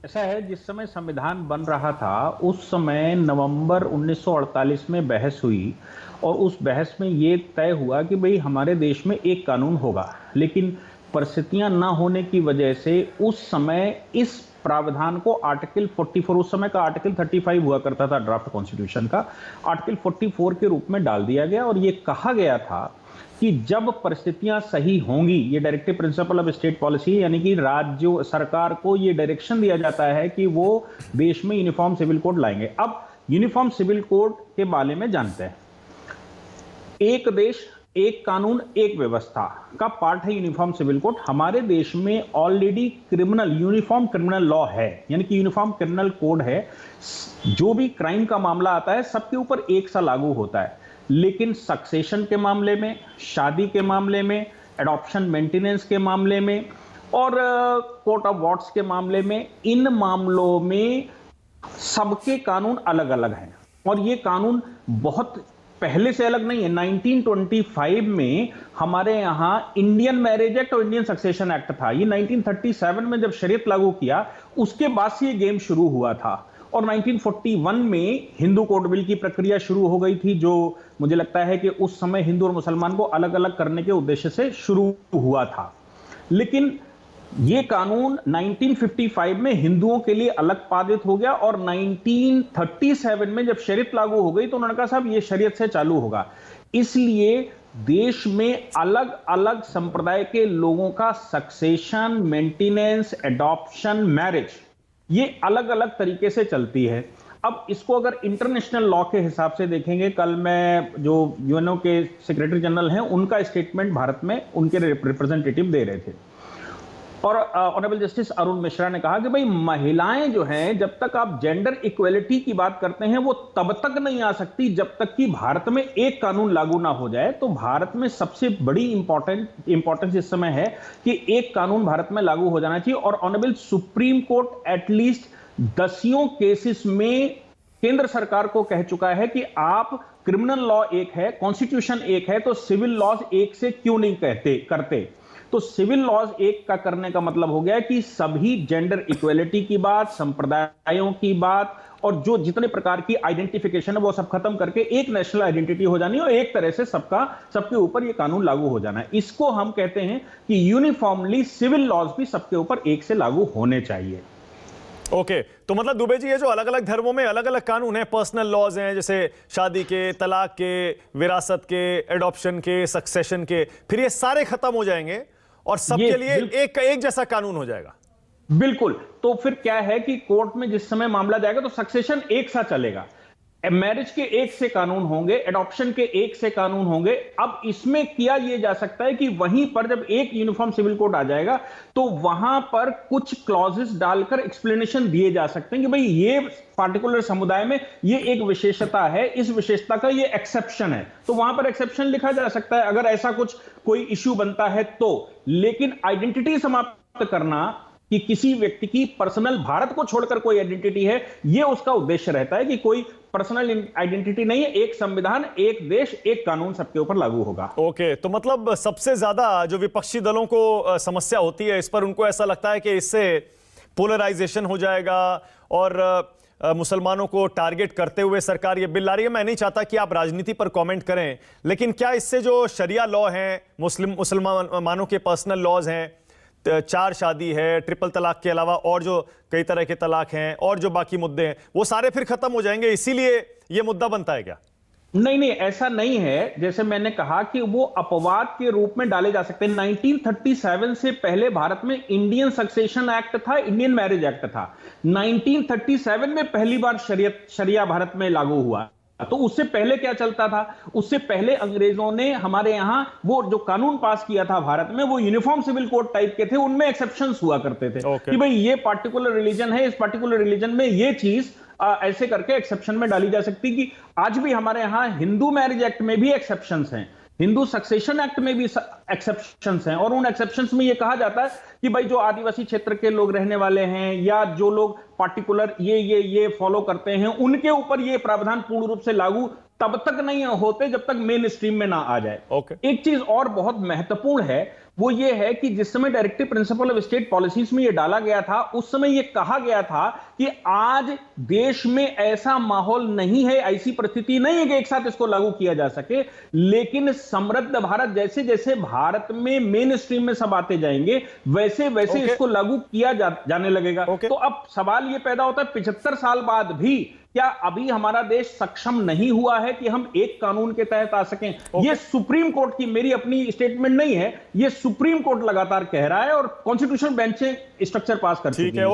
ऐसा है, जिस समय संविधान बन रहा था उस समय नवंबर 1948 में बहस हुई और उस बहस में ये तय हुआ कि भाई हमारे देश में एक कानून होगा, लेकिन परिस्थितियां ना होने की वजह से उस समय इस प्रावधान को आर्टिकल 44, उस समय का आर्टिकल 35 हुआ करता था ड्राफ्ट कॉन्स्टिट्यूशन का, आर्टिकल 44 के रूप में डाल दिया गया और ये कहा गया था कि जब परिस्थितियां सही होंगी, ये directive principle of state policy, यानी कि राज्य सरकार को ये डायरेक्शन दिया जाता है कि वो देश में यूनिफॉर्म सिविल कोड लाएंगे। अब यूनिफॉर्म सिविल कोड के बारे में जानते हैं। एक देश एक कानून एक व्यवस्था का पार्ट है यूनिफॉर्म सिविल कोड। हमारे देश में ऑलरेडी यूनिफॉर्म क्रिमिनल लॉ है, यानी कि यूनिफॉर्म क्रिमिनल कोड है। जो भी क्राइम का मामला आता है सबके ऊपर एक सा लागू होता है, लेकिन सक्सेशन के मामले में, शादी के मामले में, एडॉप्शन मेंटेनेंस के मामले में और कोर्ट ऑफ वॉर्ड्स के मामले में, इन मामलों में सबके कानून अलग अलग हैं। और ये कानून बहुत पहले से अलग नहीं है। 1925 में हमारे यहां इंडियन मैरिज एक्ट और इंडियन सक्सेशन एक्ट था। ये 1937 में जब शरीयत लागू किया उसके बाद से ये गेम शुरू हुआ था। और 1941 में हिंदू कोड बिल की प्रक्रिया शुरू हो गई थी, जो मुझे लगता है कि उस समय हिंदू और मुसलमान को अलग अलग करने के उद्देश्य से शुरू हुआ था। लेकिन ये कानून 1955 में हिंदुओं के लिए अलग पारित हो गया और 1937 में जब शरीयत लागू हो गई तो उन्होंने कहा साहब ये शरीयत से चालू होगा। इसलिए देश में अलग अलग संप्रदाय के लोगों का सक्सेशन, मेंटेनेंस, एडॉप्शन, मैरिज, ये अलग अलग तरीके से चलती है। अब इसको अगर इंटरनेशनल लॉ के हिसाब से देखेंगे, कल मैं जो यूएनओ के सेक्रेटरी जनरल हैं उनका स्टेटमेंट भारत में उनके रिप्रेजेंटेटिव दे रहे थे और ऑनरेबल जस्टिस अरुण मिश्रा ने कहा कि भाई महिलाएं जो हैं, जब तक आप जेंडर इक्वेलिटी की बात करते हैं वो तब तक नहीं आ सकती जब तक कि भारत में एक कानून लागू ना हो जाए। तो भारत में सबसे बड़ी इंपॉर्टेंस इस समय है कि एक कानून भारत में लागू हो जाना चाहिए। और ऑनरेबल सुप्रीम कोर्ट एटलीस्ट दसियों केसेस में केंद्र सरकार को कह चुका है कि आप क्रिमिनल लॉ एक है, कॉन्स्टिट्यूशन एक है, तो सिविल लॉज एक से क्यों नहीं करते। तो सिविल लॉज एक का करने का मतलब हो गया कि सभी जेंडर इक्वेलिटी की बात, संप्रदायों की बात और जो जितने प्रकार की आइडेंटिफिकेशन है वो सब खत्म करके एक नेशनल आइडेंटिटी हो जानी है और एक तरह से सबके ऊपर ये कानून लागू हो जाना है। इसको हम कहते हैं कि यूनिफॉर्मली सिविल लॉज भी सबके ऊपर एक से लागू होने चाहिए। ओके, तो मतलब दुबे जी, ये जो अलग अलग धर्मों में अलग अलग कानून हैं, पर्सनल लॉज हैं, जैसे शादी के, तलाक के, विरासत के, एडॉप्शन के, सक्सेशन के, फिर ये सारे खत्म हो जाएंगे और सबके लिए एक जैसा कानून हो जाएगा। बिल्कुल। तो फिर क्या है कि कोर्ट में जिस समय मामला जाएगा तो सक्सेशन एक सा चलेगा, मैरिज के एक से कानून होंगे, एडॉप्शन के एक से कानून होंगे। अब इसमें किया यह जा सकता है कि वहीं पर जब एक यूनिफॉर्म सिविल कोड आ जाएगा तो वहां पर कुछ क्लॉजेस डालकर एक्सप्लेनेशन दिए जा सकते हैं कि भाई ये पार्टिकुलर समुदाय में ये एक विशेषता है, इस विशेषता का ये एक्सेप्शन है, तो वहां पर एक्सेप्शन लिखा जा सकता है अगर ऐसा कुछ कोई इश्यू बनता है तो। लेकिन आइडेंटिटी समाप्त करना कि किसी व्यक्ति की पर्सनल भारत को छोड़कर कोई आइडेंटिटी है, यह उसका उद्देश्य रहता है कि कोई पर्सनल आइडेंटिटी नहीं है, एक संविधान, एक देश, एक कानून सबके ऊपर लागू होगा। ओके, तो मतलब सबसे ज्यादा जो विपक्षी दलों को समस्या होती है, इस पर उनको ऐसा लगता है कि इससे पोलराइजेशन हो जाएगा और मुसलमानों को टारगेट करते हुए सरकार ये बिल ला रही है। मैं नहीं चाहता कि आप राजनीति पर कमेंट करें, लेकिन क्या इससे जो शरिया लॉ हैं, मुसलमानों के पर्सनल लॉज हैं, 4 शादी है, ट्रिपल तलाक के अलावा और जो कई तरह के तलाक हैं और जो बाकी मुद्दे हैं, वो सारे फिर खत्म हो जाएंगे, इसीलिए ये मुद्दा बनता है क्या? नहीं, ऐसा नहीं है। जैसे मैंने कहा कि वो अपवाद के रूप में डाले जा सकते हैं। 1937 से पहले भारत में इंडियन सक्सेशन एक्ट था, इंडियन मैरिज एक्ट था। 1937 में पहली बार शरिया भारत में लागू हुआ। तो उससे पहले क्या चलता था? उससे पहले अंग्रेजों ने हमारे यहां वो जो कानून पास किया था भारत में, वो यूनिफॉर्म सिविल कोड टाइप के थे, उनमें एक्सेप्शंस हुआ करते थे कि भाई ये पार्टिकुलर रिलीजन है, इस पार्टिकुलर रिलीजन में ये चीज ऐसे करके एक्सेप्शन में डाली जा सकती। कि आज भी हमारे यहां हिंदू मैरिज एक्ट में भी एक्सेप्शंस हैं, हिंदू सक्सेशन एक्ट में भी एक्सेप्शंस हैं और उन एक्सेप्शंस में यह कहा जाता है कि भाई जो आदिवासी क्षेत्र के लोग रहने वाले हैं या जो लोग पार्टिकुलर ये फॉलो करते हैं, उनके ऊपर ये प्रावधान पूर्ण रूप से लागू तब तक नहीं होते जब तक मेन स्ट्रीम में ना आ जाए। एक चीज और बहुत महत्वपूर्ण है, वो ये है कि जिस समय directive principle of state policies में ये डाला गया था, उस समय ये कहा गया था कि आज देश में ऐसा माहौल नहीं है, ऐसी परिस्थिति नहीं है कि एक साथ इसको लागू किया जा सके, लेकिन समृद्ध भारत जैसे जैसे भारत में मेन स्ट्रीम में सब आते जाएंगे, वैसे वैसे इसको लागू किया जाने लगेगा। तो अब सवाल ये पैदा होता है, 75 साल बाद भी क्या अभी हमारा देश सक्षम नहीं हुआ है कि हम एक कानून के तहत आ सकें? ये सुप्रीम कोर्ट की, मेरी अपनी स्टेटमेंट नहीं है, ये सुप्रीम कोर्ट लगातार कह रहा है और कॉन्स्टिट्यूशनल बेंच स्ट्रक्चर पास कर चुकी है।